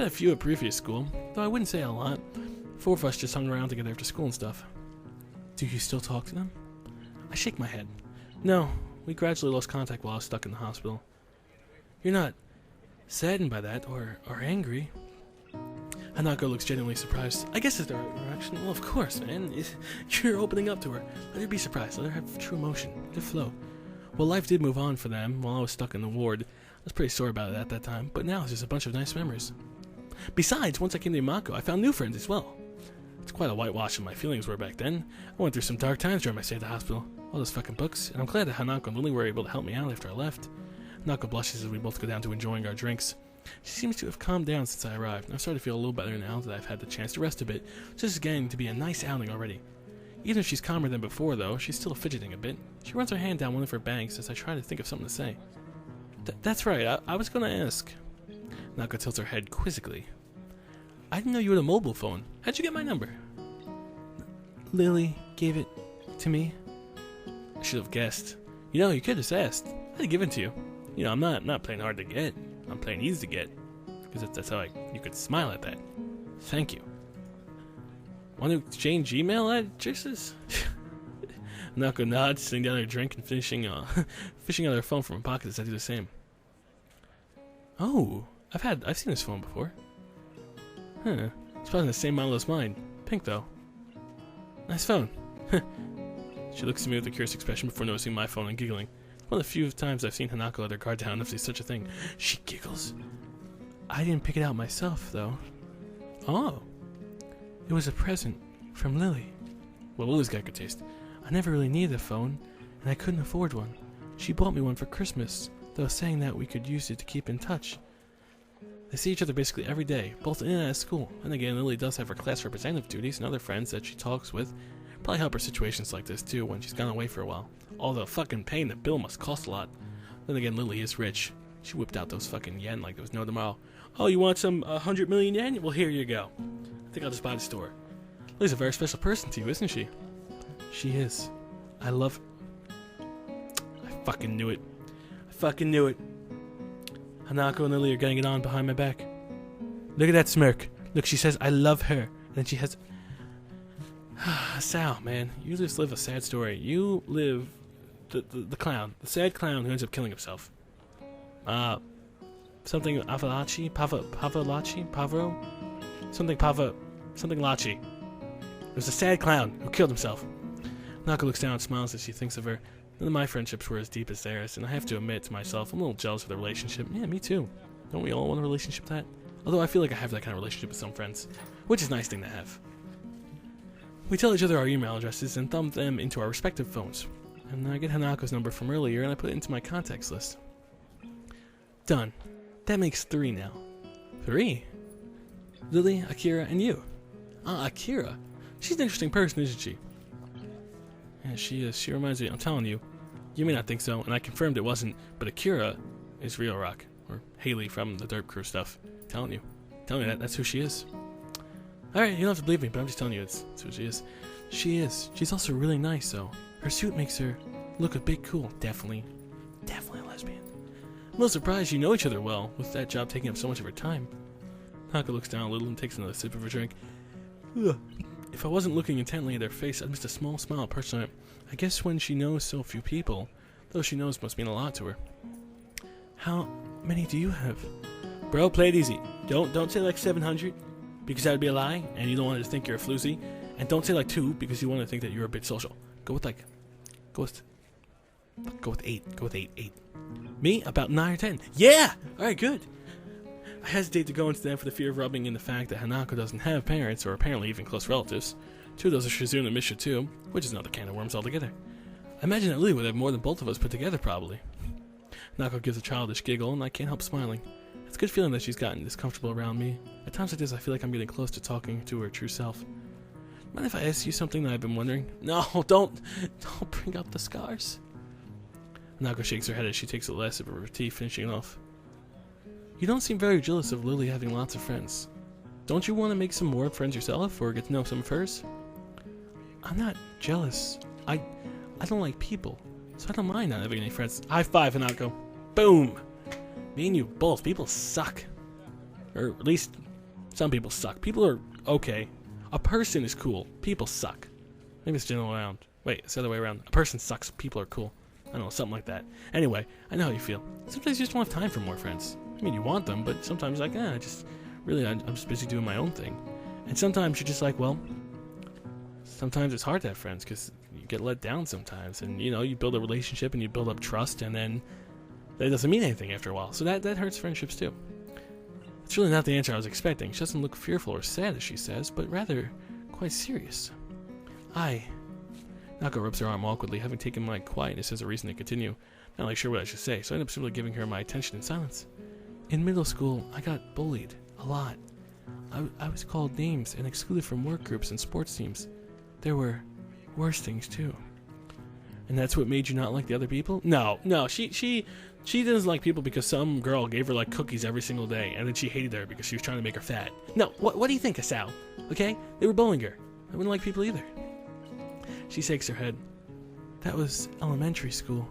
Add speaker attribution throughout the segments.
Speaker 1: had a few at previous school, though I wouldn't say a lot. 4 of us just hung around together after school and stuff. Do you still talk to them? I shake my head. No, we gradually lost contact while I was stuck in the hospital. You're not saddened by that, or angry? Hanako looks genuinely surprised. I guess it's the right reaction. Well, of course, man. You're opening up to her. Let her be surprised. Let her have true emotion. Let her flow. Well, life did move on for them while I was stuck in the ward. I was pretty sore about it at that time, but now it's just a bunch of nice memories. Besides, once I came to Yamaku, I found new friends as well. It's quite a whitewash of my feelings were back then. I went through some dark times during my stay at the hospital. All those fucking books, and I'm glad that Hanako and Lily were able to help me out after I left. Hanako blushes as we both go down to enjoying our drinks. She seems to have calmed down since I arrived, and I'm starting to feel a little better now that I've had the chance to rest a bit. So this is getting to be a nice outing already. Even if she's calmer than before, though, she's still fidgeting a bit. She runs her hand down one of her bangs as I try to think of something to say. That's right, I was gonna ask. Hanako tilts her head quizzically. I didn't know you had a mobile phone. How'd you get my number? Lily gave it to me. I should have guessed. You know, you could have asked. I'd have given it to you. You know, I'm not playing hard to get. I'm playing easy to get. Because that's how you could smile at that. Thank you. Want to exchange email addresses? Hanako nods, sitting down her drink and fishing out her phone from her pocket as I do the same. Oh, I've seen this phone before. Huh. It's probably the same model as mine. Pink though. Nice phone. She looks at me with a curious expression before noticing my phone and giggling. It's one of the few times I've seen Hanako let her guard down if there's such a thing. She giggles. I didn't pick it out myself, though. Oh. It was a present from Lily. Well, Lily's got good taste. I never really needed a phone, and I couldn't afford one. She bought me one for Christmas, though saying that we could use it to keep in touch. They see each other basically every day, both in and out of school. And again, Lily does have her class representative duties and other friends that she talks with. Probably help her situations like this too when she's gone away for a while. Although fucking paying the bill must cost a lot. Then again, Lily is rich. She whipped out those fucking yen like there was no tomorrow. Oh, you want some 100 million yen? Well, here you go. I think I'll just buy the store. Lily's a very special person to you, isn't she? She is. I love... I fucking knew it. I fucking knew it. Hanako and Lily are getting it on behind my back. Look at that smirk. Look, she says, I love her. And then she has... Sal, man, you just live a sad story. You live the clown. The sad clown who ends up killing himself. Something Avalachi? Pavalachi? Pavro? Something Lachi. There's a sad clown who killed himself. Naka looks down and smiles as she thinks of her. None of my friendships were as deep as theirs, and I have to admit to myself, I'm a little jealous of the relationship. Yeah, me too. Don't we all want a relationship like that? Although I feel like I have that kind of relationship with some friends, which is a nice thing to have. We tell each other our email addresses and thumb them into our respective phones. And I get Hanako's number from earlier and I put it into my contacts list. Done. That makes 3 now. 3? Lily, Akira, and you. Ah, Akira. She's an interesting person, isn't she? Yeah, she is. She reminds me, I'm telling you. You may not think so, and I confirmed it wasn't, but Akira is real rock. Or Haley from the Derp Crew stuff. Telling you. Telling you that's who she is. Alright, you don't have to believe me, but I'm just telling you it's who she is. She is. She's also really nice, though. Her suit makes her look a bit cool. Definitely a lesbian. I'm a little surprised you know each other well, with that job taking up so much of her time. Naka looks down a little and takes another sip of her drink. Ugh. If I wasn't looking intently at her face, I'd miss a small smile perched on it. I guess when she knows so few people, those she knows must mean a lot to her. How many do you have? Bro, play it easy. Don't say like 700, because that would be a lie, and you don't want to think you're a floozy. And don't say like 2, because you want to think that you're a bit social. Go with 8. Go with 8. Me? About 9 or 10. Yeah! Alright, good. I hesitate to go into them for the fear of rubbing in the fact that Hanako doesn't have parents, or apparently even close relatives. 2 of those are Shizune and Misha too, which is another can of worms altogether. I imagine that Lily would have more than both of us put together, probably. Hanako gives a childish giggle, and I can't help smiling. It's a good feeling that she's gotten this comfortable around me. At times like this, I feel like I'm getting close to talking to her true self. Mind if I ask you something that I've been wondering? No, don't bring up the scars. Hanako shakes her head as she takes a last sip of her tea, finishing it off. You don't seem very jealous of Lily having lots of friends. Don't you want to make some more friends yourself, or get to know some of hers? I'm not jealous. I don't like people, so I don't mind not having any friends. High five, Hanako. Boom! Me and you both. People suck. Or at least Some people suck. People are okay. A person is cool. People suck. Maybe it's the other way around. Wait, it's the other way around. A person sucks. People are cool. I don't know, something like that. Anyway, I know how you feel. Sometimes you just don't have time for more friends. I mean, you want them, but sometimes you're like, I'm just busy doing my own thing. And sometimes you're just like, well, sometimes it's hard to have friends because you get let down sometimes. And, you build a relationship and you build up trust, and then that doesn't mean anything after a while. So that hurts friendships too. It's really not the answer I was expecting. She doesn't look fearful or sad, as she says, but rather quite serious. Nako rubs her arm awkwardly, having taken my quietness as a reason to continue. Not really sure what I should say, so I end up simply giving her my attention in silence. In middle school, I got bullied. A lot. I was called names and excluded from work groups and sports teams. There were worse things, too. And that's what made you not like the other people? No, she doesn't like people because some girl gave her, cookies every single day, and then she hated her because she was trying to make her fat. No, what do you think, Hisao? Okay? They were bullying her. I wouldn't like people either. She shakes her head. That was elementary school.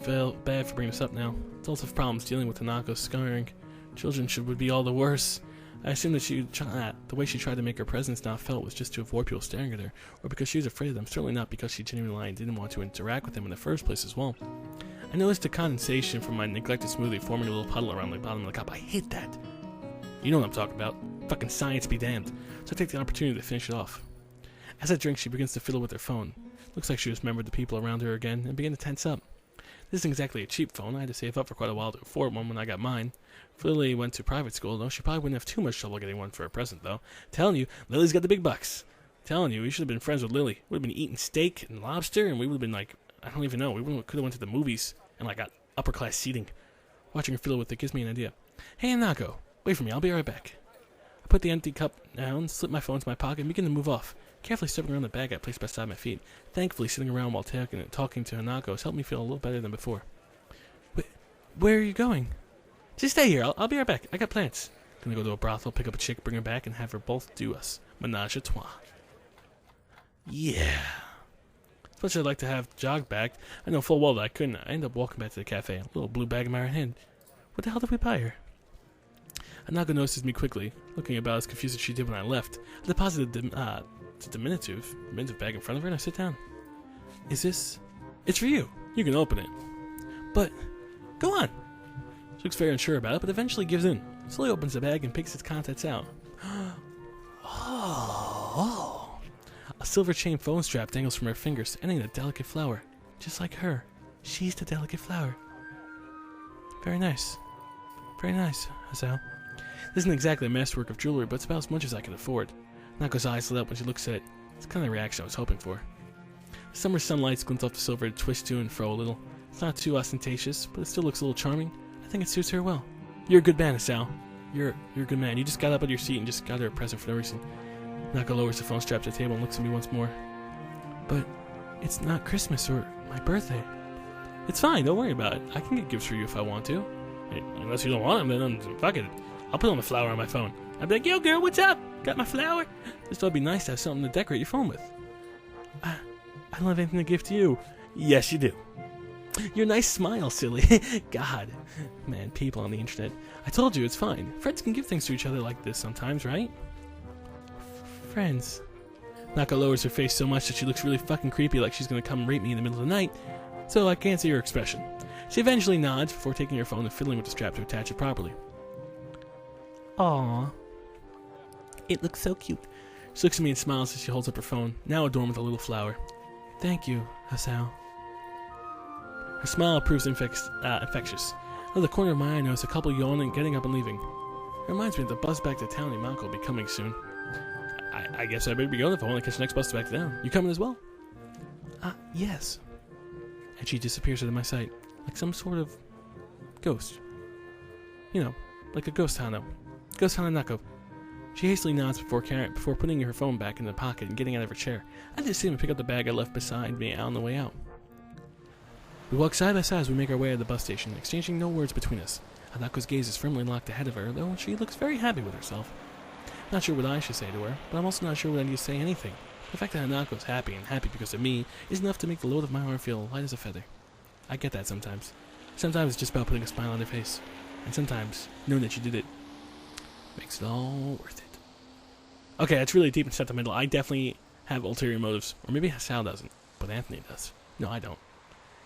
Speaker 1: Felt bad for bringing this up now. Adults have problems dealing with Hanako's scarring. Children would be all the worse. I assume that the way she tried to make her presence not felt was just to avoid people staring at her, or because she was afraid of them, certainly not because she genuinely didn't want to interact with them in the first place as well. I noticed the condensation from my neglected smoothie forming a little puddle around the bottom of the cup. I hate that. You know what I'm talking about. Fucking science be damned. So I take the opportunity to finish it off. As I drink, she begins to fiddle with her phone. Looks like she remembered the people around her again and began to tense up. This isn't exactly a cheap phone. I had to save up for quite a while to afford one when I got mine. If Lily went to private school, though, she probably wouldn't have too much trouble getting one for a present, though. Telling you, Lily's got the big bucks. Telling you, we should have been friends with Lily. We'd have been eating steak and lobster, and we would have been I don't even know. We could have went to the movies and got upper class seating. Watching her fiddle with it gives me an idea. Hey, Nako, wait for me. I'll be right back. I put the empty cup down, slip my phone into my pocket, and begin to move off. Carefully stepping around the bag I placed beside my feet. Thankfully, sitting around while talking to Hanako has helped me feel a little better than before. Where are you going? Just stay here. I'll be right back. I got plans. Gonna go to a brothel, pick up a chick, bring her back, and have her both do us. Menage a trois. Yeah. As much as I'd like to have jogged back, I know full well that I couldn't. I end up walking back to the cafe, a little blue bag in my right hand. What the hell did we buy her? Hanako notices me quickly, looking about as confused as she did when I left. I deposited the diminutive bag in front of her, and I sit down. Is this? It's for you. You can open it. But, go on. She looks very unsure about it, but eventually gives in. Slowly opens the bag and picks its contents out. Oh. A silver chain phone strap dangles from her fingers, ending in a delicate flower. Just like her. She's the delicate flower. Very nice. Very nice, Hisao. This isn't exactly a masterwork of jewelry, but it's about as much as I can afford. Nako's eyes lit up when she looks at it. It's the kind of reaction I was hoping for. The summer sunlight glints off the silver to twist to and fro a little. It's not too ostentatious, but it still looks a little charming. I think it suits her well. You're a good man, Hisao. You're a good man. You just got up out of your seat and just got her a present for no reason. Nako lowers the phone strap to the table and looks at me once more. But it's not Christmas or my birthday. It's fine, don't worry about it. I can get gifts for you if I want to. Unless you don't want them, then fuck it. I'll put on the flower on my phone. I'll be like, yo girl, what's up? Got my flower? This would be nice to have something to decorate your phone with. I don't have anything to give to you. Yes, you do. Your nice smile, silly. God. Man, people on the internet. I told you, it's fine. Friends can give things to each other like this sometimes, right? Friends. Nako lowers her face so much that she looks really fucking creepy, like she's gonna come rape me in the middle of the night, so I can't see her expression. She eventually nods before taking her phone and fiddling with the strap to attach it properly. Aww. It looks so cute. She looks at me and smiles as she holds up her phone, now adorned with a little flower. Thank you, Hisao. Her smile proves infectious. Out of the corner of my eye, I notice a couple yawning, getting up and leaving. It reminds me of the bus back to town Yamaku will be coming soon. I guess I better be going if I want to catch the next bus back to town. You coming as well? Yes. And she disappears out of my sight, like some sort of ghost. You know, like a ghost Hano. Ghost Hana Nako. She hastily nods before putting her phone back in the pocket and getting out of her chair. I just see him pick up the bag I left beside me on the way out. We walk side by side as we make our way to the bus station, exchanging no words between us. Hanako's gaze is firmly locked ahead of her, though she looks very happy with herself. Not sure what I should say to her, but I'm also not sure what I need to say anything. The fact that Hanako's happy and happy because of me is enough to make the load of my heart feel light as a feather. I get that sometimes. Sometimes it's just about putting a smile on their face. And sometimes, knowing that you did it Makes it all worth it. Okay, that's really deep and sentimental. I definitely have ulterior motives. Or maybe Hisao doesn't, but Anthony does. No, I don't.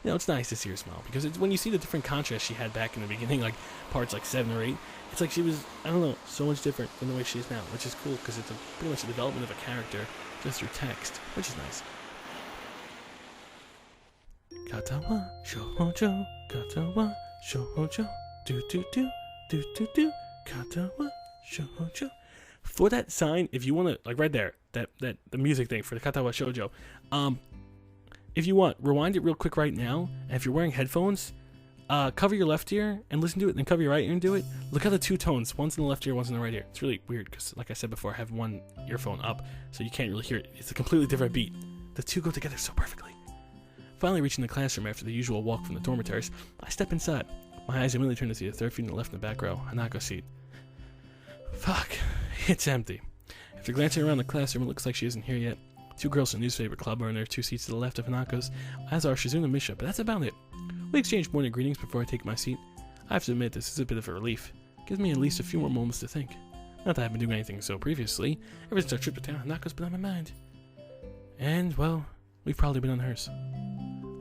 Speaker 1: You know, it's nice to see her smile, because it's, when you see the different contrasts she had back in the beginning, like parts like 7 or 8, it's like she was, I don't know, so much different than the way she is now, which is cool, because it's pretty much the development of a character just through text, which is nice. Katawa Shoujo, Katawa Shoujo, do do do, do do do, Katawa Shoujo. For that sign, if you want to, like right there, the music thing for the Katawa Shoujo, if you want, rewind it real quick right now, and if you're wearing headphones, cover your left ear and listen to it, and then cover your right ear and do it. Look at the 2 tones, one's in the left ear, one's in the right ear. It's really weird, because like I said before, I have one earphone up, so you can't really hear it. It's a completely different beat. The 2 go together so perfectly. Finally reaching the classroom after the usual walk from the dormitories, I step inside. My eyes immediately turn to see the third feet in the left in the back row, Hanako's seat. Fuck, it's empty. After glancing around the classroom, it looks like she isn't here yet. 2 girls from the newspaper club are in their 2 seats to the left of Hanako's, as are Shizuna and Misha, but that's about it. We exchange morning greetings before I take my seat. I have to admit, this is a bit of a relief. It gives me at least a few more moments to think. Not that I've been doing anything so previously. Ever since our trip to town, Hanako's been on my mind. And, well, we've probably been on hers.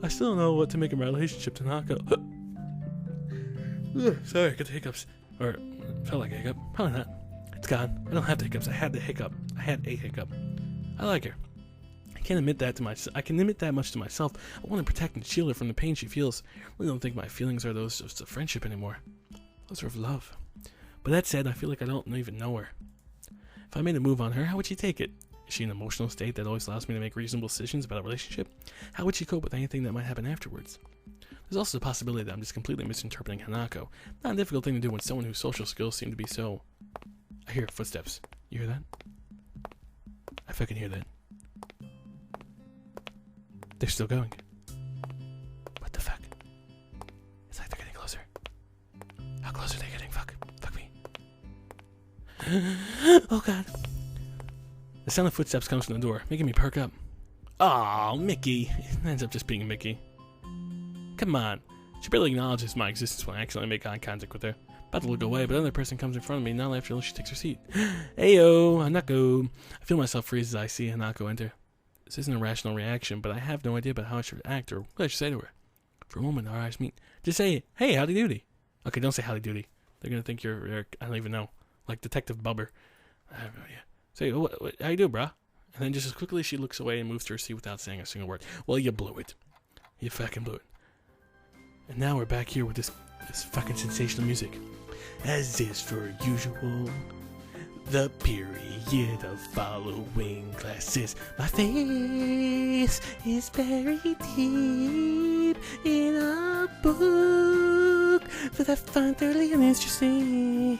Speaker 1: I still don't know what to make of my relationship to Hanako. Sorry, I got the hiccups. Or, felt like a hiccup. Probably not. It's gone. I don't have the hiccups. I had the hiccup. I had a hiccup. I like her. I can admit that much to myself. I want to protect and shield her from the pain she feels. I really don't think my feelings are those of friendship anymore. Those are of love. But that said, I feel like I don't even know her. If I made a move on her, how would she take it? Is she in an emotional state that always allows me to make reasonable decisions about a relationship? How would she cope with anything that might happen afterwards? There's also the possibility that I'm just completely misinterpreting Hanako. Not a difficult thing to do when someone whose social skills seem to be so... I hear footsteps. You hear that? I fucking hear that. They're still going. What the fuck? It's like they're getting closer. How close are they getting? Fuck. Fuck me. Oh god. The sound of footsteps comes from the door, making me perk up. Aw, Mickey. It ends up just being Mickey. Come on. She barely acknowledges my existence when I accidentally make eye contact with her. About to look away, but another person comes in front of me not after she takes her seat. Heyo, Hanako. I feel myself freeze as I see Hanako enter. This isn't a rational reaction, but I have no idea about how I should act or what I should say to her. For a moment, our eyes meet. Just say, hey, howdy doody. Okay, don't say howdy doody. They're going to think you're, I don't even know, like Detective Bubber. I have no idea. Say, what, how you doing, brah? And then just as quickly she looks away and moves to her seat without saying a single word. Well, you blew it. You fucking blew it. And now we're back here with this fucking sensational music. As is for usual, the period of following classes, my face is buried deep in a book that I find thoroughly uninteresting.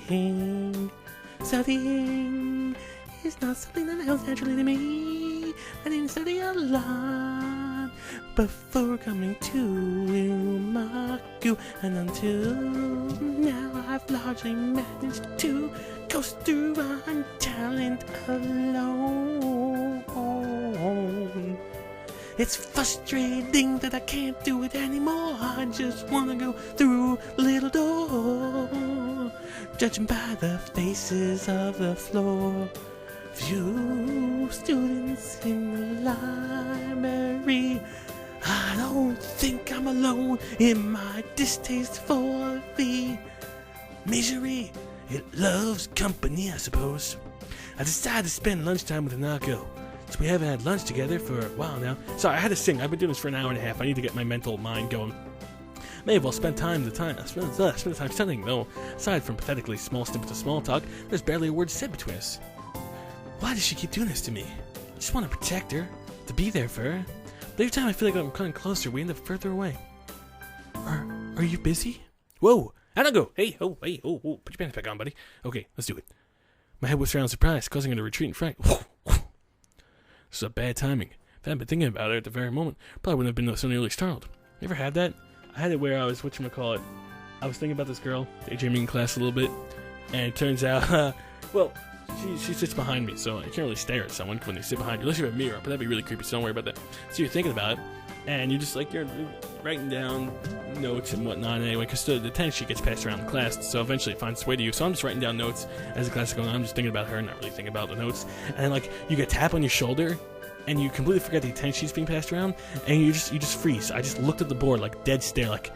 Speaker 1: Studying is not something that comes naturally to me. I didn't study a lot before coming to Yamaku, and until now I've largely managed to coast through on talent alone. It's frustrating that I can't do it anymore. I just wanna go through a little door, judging by the faces of the floor. Few students in the library. I don't think I'm alone in my distaste for the misery. It loves company, I suppose. I decided to spend lunchtime with Hanako, so we haven't had lunch together for a while now. Sorry, I had to sing. I've been doing this for an hour and a half. I need to get my mental mind going. May have well spent time studying, though. Aside from pathetically small snippets of small talk, there's barely a word said between us. Why does she keep doing this to me? I just want to protect her, to be there for her. But every time I feel like I'm coming closer, we end up further away. Are you busy? Whoa! Hanako! Hey, oh, put your pants back on, buddy. Okay, let's do it. My head whips around in surprise, causing her to retreat in fright. This is a bad timing. If I hadn't been thinking about it at the very moment, probably wouldn't have been so nearly startled. You ever had that? I had it where I was, whatchamacallit, I was thinking about this girl, daydreaming in class a little bit, and it turns out, well, she sits behind me, so I can't really stare at someone when they sit behind you, unless you have a mirror, but that'd be really creepy, so don't worry about that. So you're thinking about it, and you're just like, you're writing down notes and whatnot anyway, because the attendance sheet gets passed around the class, so eventually it finds its way to you. So I'm just writing down notes as the class is going on. I'm just thinking about her, not really thinking about the notes. And then, like, you get a tap on your shoulder, and you completely forget the attendance sheet's being passed around, and you just freeze. I just looked at the board, like, dead stare, like,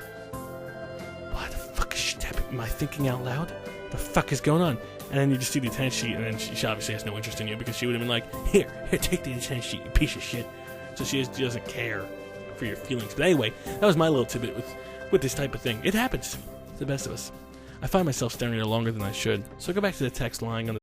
Speaker 1: what the fuck is she tapping? Am I thinking out loud? The fuck is going on? And then you just see the attendance sheet, and then she obviously has no interest in you, because she would have been like, here, take the attendance sheet, you piece of shit. So she doesn't care for your feelings. But anyway, that was my little tidbit with this type of thing. It happens to the best of us. I find myself staring at it longer than I should. So I go back to the text lying on the